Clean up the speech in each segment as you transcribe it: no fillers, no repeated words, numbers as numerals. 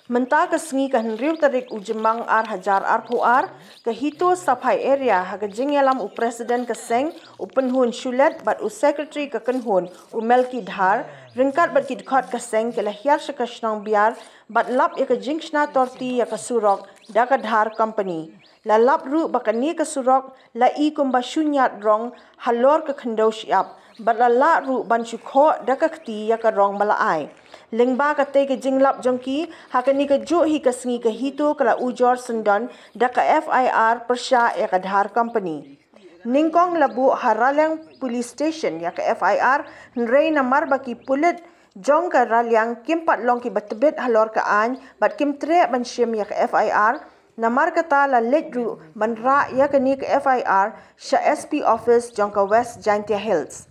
Mentah kesengi riu tarik ujemang hajar puar ke hito sapai area haga jingyalam presiden keseng penhun syulet bat secretary ke kenhun Melki Dhar ringkat bat kidkot keseng ke lahiar sekasnang biar bat lap ya ke jingshna torti ya ke surok da ke Dhar company. La lap ru bakani ke surok la i kumba syunyat rong halor ke kendau siap bat la ru ban syukho da ke kti ya ke rong balaai. Lengba kate ke jinglap jongki hakani ke jo hi kesengi ke hito kala ujor sendon da ke FIR persya ya ke Dhar company. Ningkong labu haralang police station ya ke FIR nrei namar baki pulit jong ke ralyang kimpat long ki batebet halor ke an bat kim tre ban syem ya ke FIR namar kata la ledru ban ra ya ke ni ke FIR sya SP office jong ke West Jaintia Hills.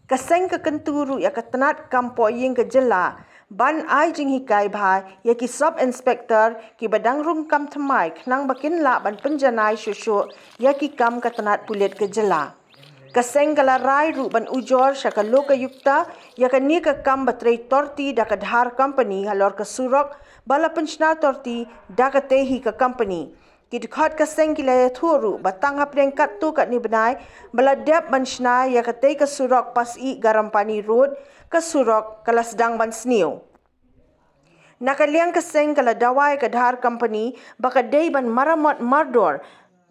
Keseng ke kenturu ya ke tenat kampoying ke jela ban ai jing hikai bhai ya ki sub inspector ki badang rum kam thamai khnang bakin la ban penjanai shushu ya ki kam ke tenat pulit ke jela. Keseng kala rai ru ban ujor syaka loka yukta ya ke ni ke kam batrei torti da ke Dhar company halor ke surok bala penchna torti da ke tehi ke company. Kidkot keseng kilaya thuru batang haprengkat tu kat ni benai beladap banshna ya katei ke surok pasi Garampani road ke surok kala sedang ban sniu. Nakaliang keseng kala dawai ke Dhar company bakadei ban maramot mardor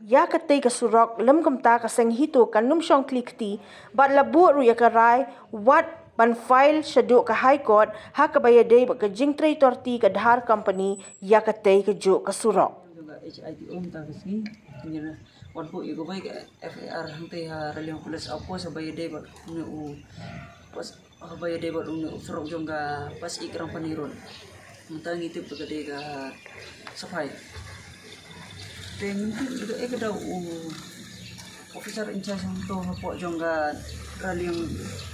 ya katei ke surok lem kumta keseng hito kanum syong klikti bat labu ru ya karai wat ban file syaduk ke high court ha ke bayadei ke jingtrei torti ke Dhar company ya katei ke juk ke surok. HITO mta kesini nyana wan po igo bai FAR hante ha raliang pulis apo sabaya debat une u pas sabaya debat une frog jongga pas ikram paniron mta ngitip pegade ga sapai tengin itu ekada u officer in charge to hapo jongga raliang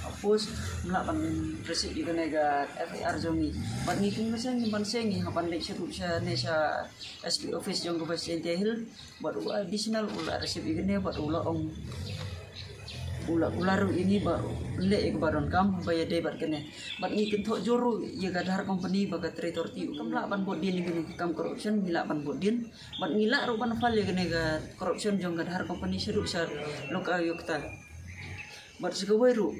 apos melaban resip juga nega FAR jongi bat ngitung meseng ban sengi hapan dek sya nesa SP office jong West Jaintia Hill bat additional ula resip juga ne bat ula ong ula ini ba le ek baron kam baya de bat kene bat ngitung thok joru ye ga Dhar company baga tretorti kam la ban bodin ni kam corruption mila ban bodin bat ngila ro ban fal ye nega corruption jong ga Dhar company seru sa loka yukta bat segawairu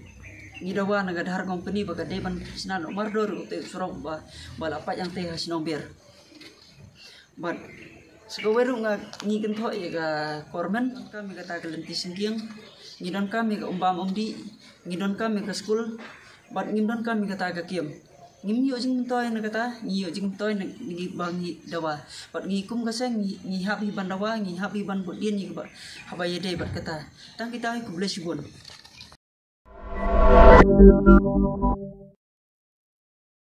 ngidawa naga Dhar company baga deban sinan mardor te surong ba balapat yang teh hasinong biar bat segawairu nga ngigen tho ya ga kormen kami kata gelenti singking ngidon kami ga umbam umdi ngidon kami ga school bat ngidon kami kata ga kiem ngim yo jing toy na kata ngi yo jing toy na ngi bangi dawa bat ngi kum ga seng ngi habi ban dawa ngi habi ban bodin ngi ba habaya de bat kata tang kita ku bless bon.